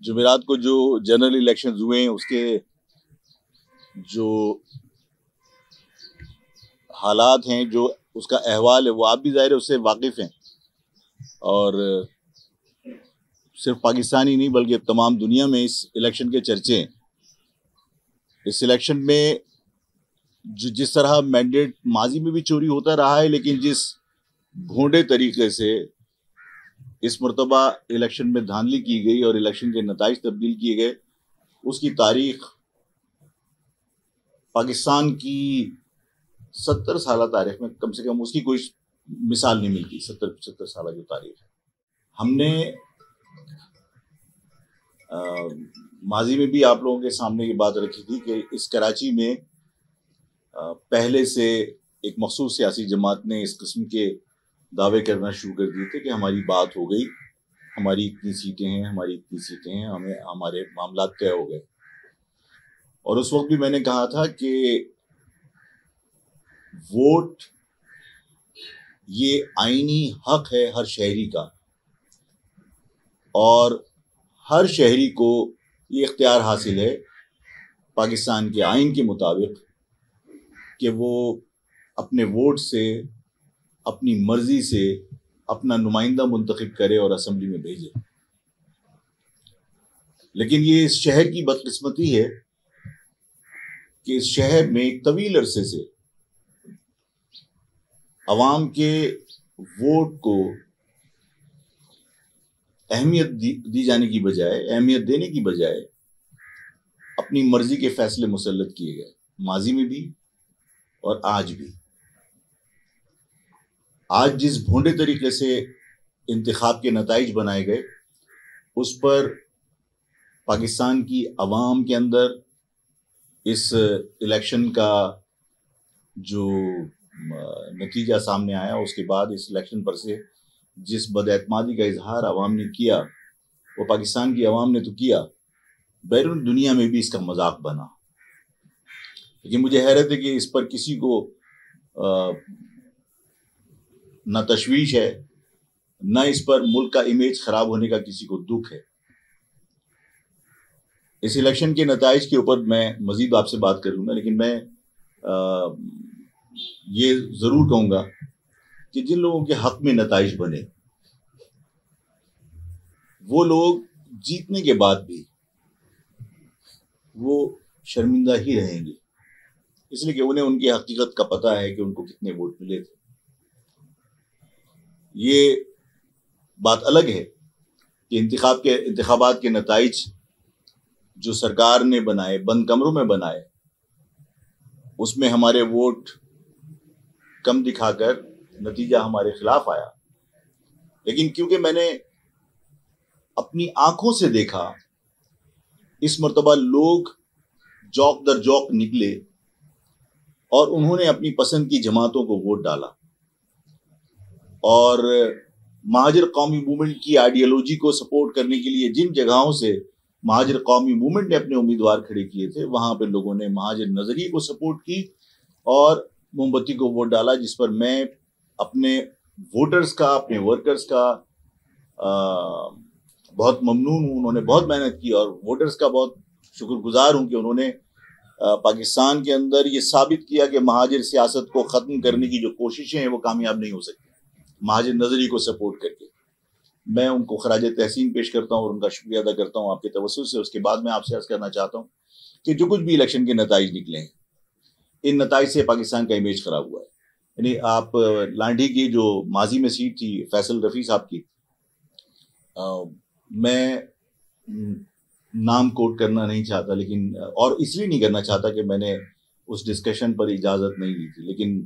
جمعرات کو جو جنرل الیکشنز ہوئے ہیں اس کے جو حالات ہیں، جو اس کا احوال ہے، وہ آپ بھی ظاہر ہے اس سے واقف ہیں، اور صرف پاکستانی نہیں بلکہ تمام دنیا میں اس الیکشن کے چرچے ہیں۔ اس الیکشن میں جس طرح مینڈیٹ ماضی میں بھی چوری ہوتا رہا ہے، لیکن جس بھونڈے طریقے سے اس مرتبہ الیکشن میں دھاندلی کی گئی اور الیکشن کے نتائج تبدیل کیے گئے، اس کی تاریخ پاکستان کی 70 سالہ تاریخ میں کم سے کم اس کی کوئی مثال نہیں ملتی۔ 70 سالہ جو تاریخ ہے، ہم نے ماضی میں بھی آپ لوگوں کے سامنے یہ بات رکھی تھی کہ اس کراچی میں پہلے سے ایک مخصوص سیاسی جماعت نے اس قسم کے دعوے کرنا شروع کر دیے تھے کہ ہماری بات ہو گئی، ہماری اتنی سیٹیں ہیں، ہماری اتنی سیٹیں ہیں، ہمارے معاملات طے ہو گئے۔ اور اس وقت بھی میں نے کہا تھا کہ ووٹ یہ آئینی حق ہے ہر شہری کا، اور ہر شہری کو یہ اختیار حاصل ہے پاکستان کے آئین کے مطابق کہ وہ اپنے ووٹ سے، اپنی مرضی سے اپنا نمائندہ منتخب کرے اور اسمبلی میں بھیجے۔ لیکن یہ اس شہر کی بدقسمتی ہے کہ اس شہر میں ایک طویل عرصے سے عوام کے ووٹ کو اہمیت دی جانے کی بجائے، اہمیت دینے کی بجائے اپنی مرضی کے فیصلے مسلط کیے گئے، ماضی میں بھی اور آج بھی۔ آج جس بھونڈے طریقے سے انتخاب کے نتائج بنائے گئے، اس پر پاکستان کی عوام کے اندر اس الیکشن کا جو نتیجہ سامنے آیا، اس کے بعد اس الیکشن پر سے جس بد اعتمادی کا اظہار عوام نے کیا، وہ پاکستان کی عوام نے تو کیا، بیرون دنیا میں بھی اس کا مذاق بنا۔ لیکن مجھے حیرت ہے کہ اس پر کسی کو نہ تشویش ہے، نہ اس پر ملک کا امیج خراب ہونے کا کسی کو دکھ ہے۔ اس الیکشن کے نتائج کے اوپر میں مزید آپ سے بات کروں گا، لیکن میں یہ ضرور کہوں گا کہ جن لوگوں کے حق میں نتائج بنے، وہ لوگ جیتنے کے بعد بھی وہ شرمندہ ہی رہیں گے، اس لیے کہ انہیں ان کی حقیقت کا پتہ ہے کہ ان کو کتنے ووٹ ملے تھے۔ یہ بات الگ ہے کہ انتخابات کے نتائج جو سرکار نے بنائے، بند کمروں میں بنائے، اس میں ہمارے ووٹ کم دکھا کر نتیجہ ہمارے خلاف آیا۔ لیکن کیونکہ میں نے اپنی آنکھوں سے دیکھا، اس مرتبہ لوگ جوق در جوق نکلے اور انہوں نے اپنی پسند کی جماعتوں کو ووٹ ڈالا، اور مہاجر قومی موومنٹ کی آئیڈیالوجی کو سپورٹ کرنے کے لیے جن جگہوں سے مہاجر قومی موومنٹ نے اپنے امیدوار کھڑے کیے تھے، وہاں پہ لوگوں نے مہاجر نظریے کو سپورٹ کی اور موم بتی کو ووٹ ڈالا، جس پر میں اپنے ووٹرز کا، اپنے ورکرز کا بہت ممنون ہوں۔ انہوں نے بہت محنت کی، اور ووٹرز کا بہت شکر گزار ہوں کہ انہوں نے پاکستان کے اندر یہ ثابت کیا کہ مہاجر سیاست کو ختم کرنے کی جو کوششیں ہیں وہ کامیاب نہیں ہو سکتی مہاجر نظری کو سپورٹ کر کے۔ میں ان کو خراج تحسین پیش کرتا ہوں اور ان کا شکریہ ادا کرتا ہوں آپ کے توسط سے۔ اس کے بعد میں آپ سے عرض کرنا چاہتا ہوں کہ جو کچھ بھی الیکشن کے نتائج نکلے ہیں، ان نتائج سے پاکستان کا امیج خراب ہوا ہے۔ یعنی آپ لانڈھی کی جو ماضی میں سیٹ تھی فیصل رفیع صاحب کی، میں نام کوٹ کرنا نہیں چاہتا، لیکن اور اس لیے نہیں کرنا چاہتا کہ میں نے اس ڈسکشن پر اجازت نہیں دی تھی، لیکن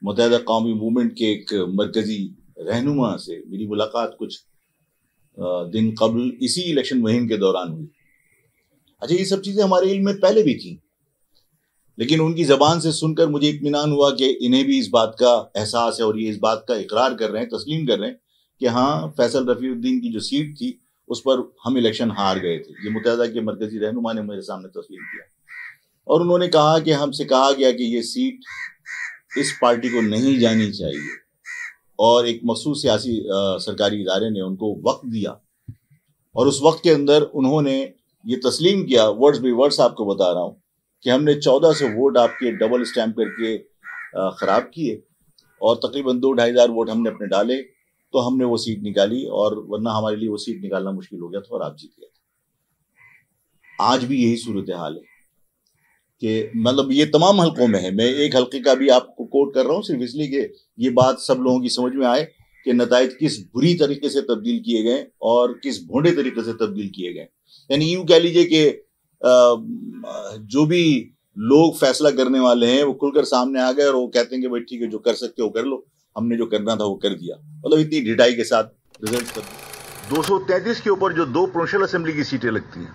متحدہ قومی موومنٹ کے ایک مرکزی رہنما سے میری ملاقات کچھ دن قبل اسی الیکشن مہم کے دوران ہوئی۔ اچھا، یہ سب چیزیں ہمارے علم میں پہلے بھی تھیں، لیکن ان کی زبان سے سن کر مجھے اطمینان ہوا کہ انہیں بھی اس بات کا احساس ہے اور یہ اس بات کا اقرار کر رہے ہیں، تسلیم کر رہے ہیں کہ ہاں، فیصل رفیع الدین کی جو سیٹ تھی اس پر ہم الیکشن ہار گئے تھے۔ یہ متحدہ کے مرکزی رہنما نے میرے سامنے تسلیم کیا، اور انہوں نے کہا کہ ہم سے کہا گیا کہ یہ سیٹ اس پارٹی کو نہیں جانی چاہیے، اور ایک مخصوص سیاسی سرکاری ادارے نے ان کو وقت دیا اور اس وقت کے اندر انہوں نے یہ تسلیم کیا، ورڈز بائی ورڈز آپ کو بتا رہا ہوں، کہ ہم نے 1400 ووٹ آپ کے ڈبل اسٹیمپ کر کے خراب کیے، اور تقریباً 2-2.5 ہزار ووٹ ہم نے اپنے ڈالے، تو ہم نے وہ سیٹ نکالی، اور ورنہ ہمارے لیے وہ سیٹ نکالنا مشکل ہو گیا تھا اور آپ جیت گئے تھے۔ آج بھی یہی صورتحال ہے کہ مطلب یہ تمام حلقوں میں ہے، میں ایک حلقے کا بھی آپ کو کوٹ کر رہا ہوں صرف اس لیے کہ یہ بات سب لوگوں کی سمجھ میں آئے کہ نتائج کس بری طریقے سے تبدیل کیے گئے اور کس بھونڈے طریقے سے تبدیل کیے گئے۔ یعنی یوں کہہ لیجئے کہ جو بھی لوگ فیصلہ کرنے والے ہیں وہ کھل کر سامنے آ گئے اور وہ کہتے ہیں کہ بھائی ٹھیک ہے، جو کر سکتے ہو کر لو، ہم نے جو کرنا تھا وہ کر دیا، مطلب اتنی ڈھٹائی کے ساتھ رزلٹ کر دیا۔ 233 کے اوپر جو 2 پروونشل اسمبلی کی سیٹیں لگتی ہیں،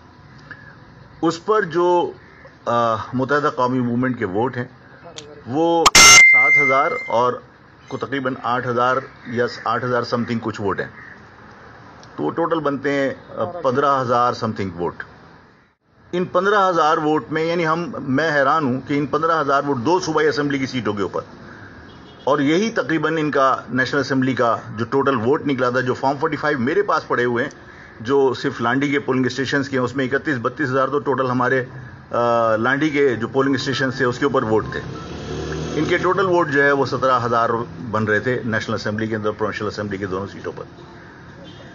اس پر جو متحدہ قومی موومنٹ کے ووٹ ہیں وہ 7,000 اور کو تقریباً 8,000 یا 8,000 سم تھنگ کچھ ووٹ ہیں، تو وہ ٹوٹل بنتے ہیں 15,000 سم تھنگ ووٹ۔ ان 15,000 ووٹ میں یعنی میں حیران ہوں کہ ان 15,000 ووٹ 2 صوبائی اسمبلی کی سیٹوں کے اوپر، اور یہی تقریباً ان کا نیشنل اسمبلی کا جو ٹوٹل ووٹ نکلا تھا، جو فارم 45 میرے پاس پڑے ہوئے ہیں جو صرف لانڈی کے پولنگ اسٹیشنز کے ہیں، اس میں 31-32 ہزار تو ٹوٹل ہمارے لانڈی کے جو پولنگ اسٹیشنز تھے اس کے اوپر ووٹ تھے۔ ان کے ٹوٹل ووٹ جو ہے وہ 17,000 بن رہے تھے نیشنل اسمبلی کے اندر، پروونشل اسمبلی کے دونوں سیٹوں پر۔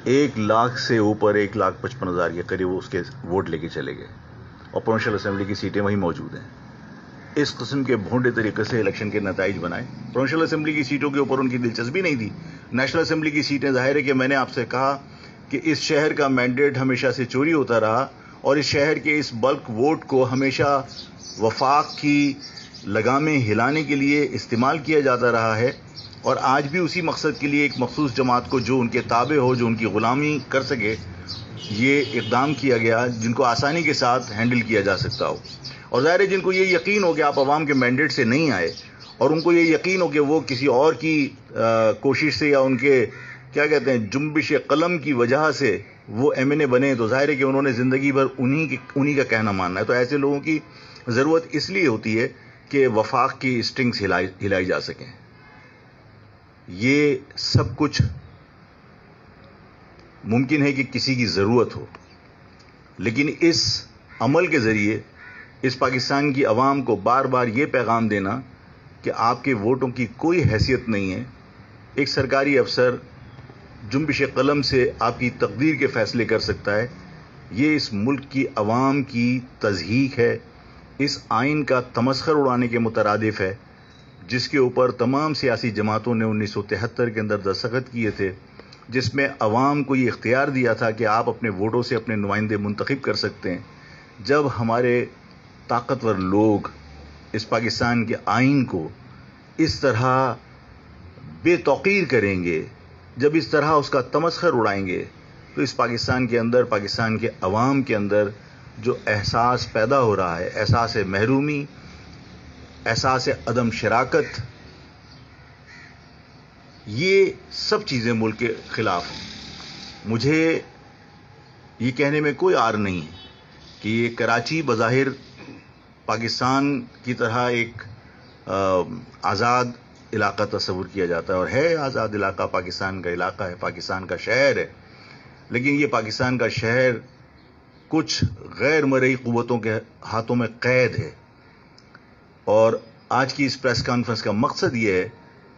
1 لاکھ سے اوپر 1,55,000 کے قریب اس کے ووٹ لے کے چلے گئے، اور پروونشل اسمبلی کی سیٹیں وہیں موجود ہیں۔ اس قسم کے بھونڈے طریقے سے الیکشن کے نتائج بنائے۔ پروونشل اسمبلی کی سیٹوں کے اوپر ان کی دلچسپی نہیں تھی۔ نیشنل اسمبلی کی سیٹیں، ظاہر ہے کہ میں نے آپ سے کہا کہ اس شہر کا مینڈیٹ ہمیشہ سے چوری ہوتا رہا، اور اس شہر کے اس بلک ووٹ کو ہمیشہ وفاق کی لگامیں ہلانے کے لیے استعمال کیا جاتا رہا ہے، اور آج بھی اسی مقصد کے لیے ایک مخصوص جماعت کو جو ان کے تابع ہو، جو ان کی غلامی کر سکے، یہ اقدام کیا گیا جن کو آسانی کے ساتھ ہینڈل کیا جا سکتا ہو۔ اور ظاہر ہے جن کو یہ یقین ہو کہ آپ عوام کے مینڈیٹ سے نہیں آئے، اور ان کو یہ یقین ہو کہ وہ کسی اور کی کوشش سے یا ان کے کیا کہتے ہیں جنبش قلم کی وجہ سے وہ MNA بنے، تو ظاہر ہے کہ انہوں نے زندگی بھر انہی کا کہنا ماننا ہے۔ تو ایسے لوگوں کی ضرورت اس لیے ہوتی ہے کہ وفاق کی اسٹنگز ہلائی جا سکیں۔ یہ سب کچھ ممکن ہے کہ کسی کی ضرورت ہو، لیکن اس عمل کے ذریعے اس پاکستان کی عوام کو بار بار یہ پیغام دینا کہ آپ کے ووٹوں کی کوئی حیثیت نہیں ہے، ایک سرکاری افسر جنبش قلم سے آپ کی تقدیر کے فیصلے کر سکتا ہے، یہ اس ملک کی عوام کی تضحیک ہے، اس آئین کا تمسخر اڑانے کے مترادف ہے جس کے اوپر تمام سیاسی جماعتوں نے 1973 کے اندر دستخط کیے تھے، جس میں عوام کو یہ اختیار دیا تھا کہ آپ اپنے ووٹوں سے اپنے نمائندے منتخب کر سکتے ہیں۔ جب ہمارے طاقتور لوگ اس پاکستان کے آئین کو اس طرح بے توقیر کریں گے، جب اس طرح اس کا تمسخر اڑائیں گے، تو اس پاکستان کے اندر، پاکستان کے عوام کے اندر جو احساس پیدا ہو رہا ہے، احساس محرومی، احساس عدم شراکت، یہ سب چیزیں ملک کے خلاف ہیں۔ مجھے یہ کہنے میں کوئی عار نہیں ہے کہ یہ کراچی بظاہر پاکستان کی طرح ایک آزاد علاقہ تصور کیا جاتا ہے، اور ہے آزاد علاقہ، پاکستان کا علاقہ ہے، پاکستان کا شہر ہے، لیکن یہ پاکستان کا شہر کچھ غیر مرئی قوتوں کے ہاتھوں میں قید ہے۔ اور آج کی اس پریس کانفرنس کا مقصد یہ ہے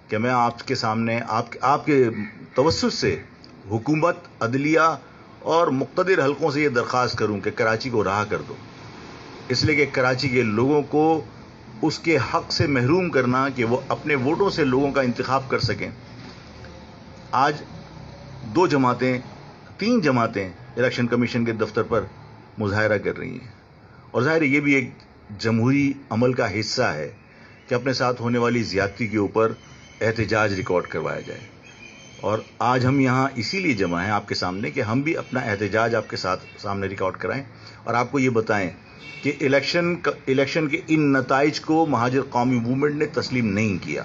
کہ میں آپ کے سامنے آپ کے توسط سے حکومت، عدلیہ اور مقتدر حلقوں سے یہ درخواست کروں کہ کراچی کو رہا کر دو، اس لیے کہ کراچی کے لوگوں کو اس کے حق سے محروم کرنا کہ وہ اپنے ووٹوں سے لوگوں کا انتخاب کر سکیں۔ آج 3 جماعتیں الیکشن کمیشن کے دفتر پر مظاہرہ کر رہی ہیں، اور ظاہر یہ بھی ایک جمہوری عمل کا حصہ ہے کہ اپنے ساتھ ہونے والی زیادتی کے اوپر احتجاج ریکارڈ کروایا جائے۔ اور آج ہم یہاں اسی لیے جمع ہیں آپ کے سامنے کہ ہم بھی اپنا احتجاج آپ کے سامنے ریکارڈ کرائیں اور آپ کو یہ بتائیں کہ الیکشن کے ان نتائج کو مہاجر قومی موومنٹ نے تسلیم نہیں کیا۔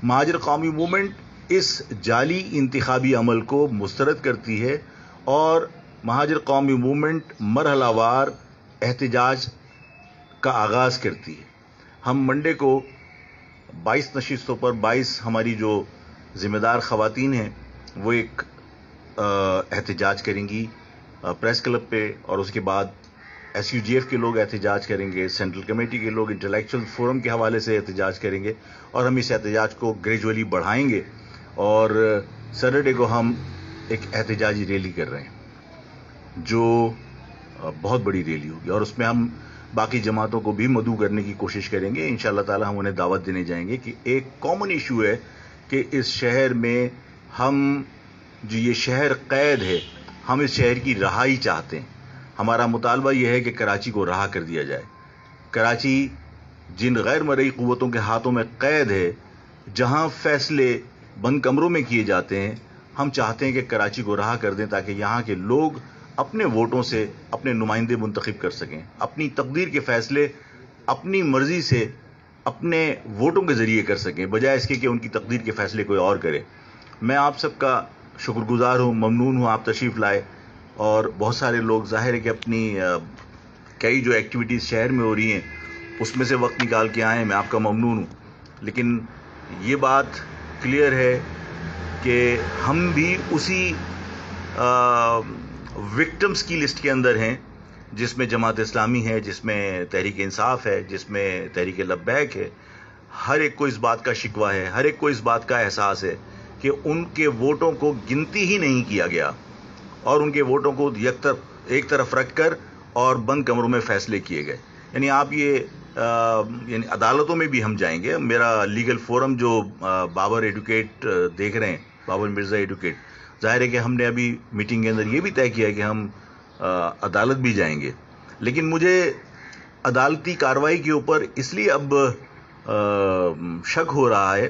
مہاجر قومی موومنٹ اس جعلی انتخابی عمل کو مسترد کرتی ہے، اور مہاجر قومی موومنٹ مرحلہ وار احتجاج کا آغاز کرتی ہے۔ ہم منڈے کو 22 نشستوں پر 22 ہماری جو ذمہ دار خواتین ہیں وہ ایک احتجاج کریں گی پریس کلب پہ، اور اس کے بعد SUGF کے لوگ احتجاج کریں گے، سینٹرل کمیٹی کے لوگ انٹلیکچوئل فورم کے حوالے سے احتجاج کریں گے، اور ہم اس احتجاج کو گریجولی بڑھائیں گے، اور سیٹرڈے کو ہم ایک احتجاجی ریلی کر رہے ہیں جو بہت بڑی ریلی ہوگی، اور اس میں ہم باقی جماعتوں کو بھی مدعو کرنے کی کوشش کریں گے۔ انشاءاللہ تعالی ہم انہیں دعوت دینے جائیں گے کہ ایک کامن ایشو ہے کہ اس شہر میں ہم جو یہ شہر قید ہے، ہم اس شہر کی رہائی چاہتے ہیں۔ ہمارا مطالبہ یہ ہے کہ کراچی کو رہا کر دیا جائے۔ کراچی جن غیر مرئی قوتوں کے ہاتھوں میں قید ہے، جہاں فیصلے بند کمروں میں کیے جاتے ہیں، ہم چاہتے ہیں کہ کراچی کو رہا کر دیں تاکہ یہاں کے لوگ اپنے ووٹوں سے اپنے نمائندے منتخب کر سکیں، اپنی تقدیر کے فیصلے اپنی مرضی سے اپنے ووٹوں کے ذریعے کر سکیں، بجائے اس کے کہ ان کی تقدیر کے فیصلے کوئی اور کرے۔ میں آپ سب کا شکر گزار ہوں، ممنون ہوں آپ تشریف لائے، اور بہت سارے لوگ ظاہر ہے کہ اپنی کئی جو ایکٹیویٹیز شہر میں ہو رہی ہیں اس میں سے وقت نکال کے آئے ہیں، میں آپ کا ممنون ہوں، لیکن یہ بات کلیئر ہے کہ ہم بھی اسی وکٹمز کی لسٹ کے اندر ہیں، جس میں جماعت اسلامی ہے، جس میں تحریک انصاف ہے، جس میں تحریک لبیک ہے۔ ہر ایک کو اس بات کا شکوہ ہے، ہر ایک کو اس بات کا احساس ہے کہ ان کے ووٹوں کو گنتی ہی نہیں کیا گیا، اور ان کے ووٹوں کو ایک طرف رکھ کر اور بند کمروں میں فیصلے کیے گئے۔ یعنی آپ یہ یعنی عدالتوں میں بھی ہم جائیں گے۔ میرا لیگل فورم جو بابر ایڈوکیٹ دیکھ رہے ہیں، بابر مرزا ایڈوکیٹ، ظاہر ہے کہ ہم نے ابھی میٹنگ کے اندر یہ بھی طے کیا ہے کہ ہم عدالت بھی جائیں گے، لیکن مجھے عدالتی کارروائی کے اوپر اس لیے اب شک ہو رہا ہے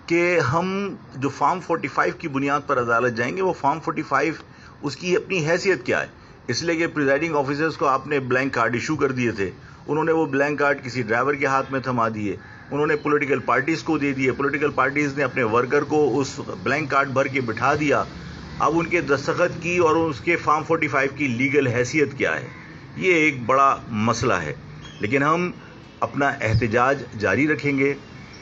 کہ ہم جو فارم 45 کی بنیاد پر عدالت جائیں گے، وہ فارم 45 اس کی اپنی حیثیت کیا ہے؟ اس لیے کہ پریزائڈنگ آفیسرز کو آپ نے بلینک کارڈ ایشو کر دیے تھے، انہوں نے وہ بلینک کارڈ کسی ڈرائیور کے ہاتھ میں تھما دیے، انہوں نے پولیٹیکل پارٹیز کو دے دیے، پولیٹیکل پارٹیز نے اپنے ورکر کو اس بلینک کارڈ بھر کے بٹھا دیا۔ اب ان کے دستخط کی اور اس کے فارم 45 کی لیگل حیثیت کیا ہے؟ یہ ایک بڑا مسئلہ ہے، لیکن ہم اپنا احتجاج جاری رکھیں گے۔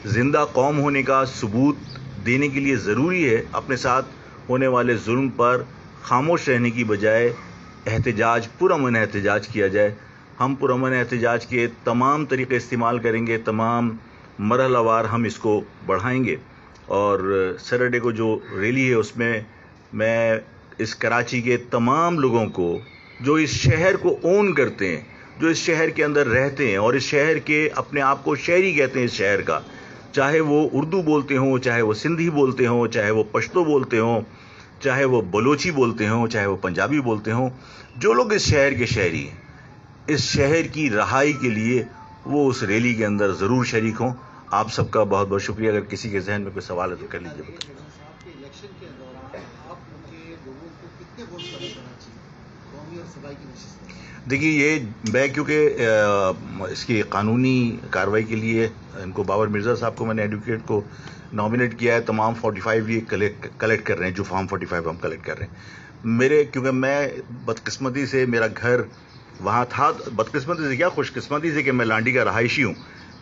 زندہ قوم ہونے کا ثبوت دینے کے لیے ضروری ہے اپنے ساتھ ہونے والے ظلم پر خاموش رہنے کی بجائے احتجاج، پرامن احتجاج کیا جائے۔ ہم پرامن احتجاج کے تمام طریقے استعمال کریں گے، تمام مرحلہ وار ہم اس کو بڑھائیں گے، اور سیٹرڈے کو جو ریلی ہے اس میں اس کراچی کے تمام لوگوں کو جو اس شہر کو اون کرتے ہیں، جو اس شہر کے اندر رہتے ہیں اور اس شہر کے اپنے آپ کو شہری کہتے ہیں، اس شہر کا، چاہے وہ اردو بولتے ہوں، چاہے وہ سندھی بولتے ہوں، چاہے وہ پشتو بولتے ہوں، چاہے وہ بلوچی بولتے ہوں، چاہے وہ پنجابی بولتے ہوں، جو لوگ اس شہر کے شہری ہیں، اس شہر کی رہائی کے لیے وہ اس ریلی کے اندر ضرور شریک ہوں۔ آپ سب کا بہت بہت شکریہ۔ اگر کسی کے ذہن میں کوئی سوال ہے تو کر لیجیے۔ دیکھیے، یہ میں کیونکہ اس کی قانونی کارروائی کے لیے ان کو بابر مرزا صاحب کو میں نے ایڈوکیٹ کو نامنیٹ کیا ہے، تمام 45 یہ کلیکٹ کر رہے ہیں، جو فارم 45 ہم کلیکٹ کر رہے ہیں۔ کیونکہ میں بدقسمتی سے میرا گھر وہاں تھا، بدقسمتی سے کیا خوش قسمتی سے کہ میں لانڈی کا رہائشی ہوں،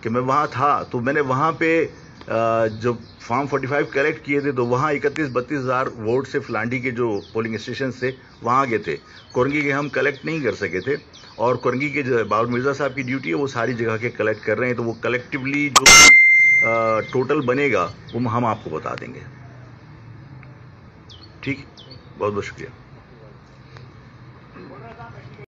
کہ میں وہاں تھا، تو میں نے وہاں پہ جو فارم 45 کلیکٹ کیے تھے تو وہاں 31-32 ہزار ووٹ صرف لانڈی کے جو پولنگ اسٹیشن تھے وہاں کے تھے، کورنگی کے ہم کلیکٹ نہیں کر سکے تھے، اور کورنگی کے جو بابر مرزا صاحب کی ڈیوٹی ہے وہ ساری جگہ کے کلیکٹ کر رہے ہیں، تو وہ کلیکٹیولی جو ٹوٹل بنے گا وہ ہم آپ کو بتا دیں گے۔ ٹھیک، بہت بہت شکریہ۔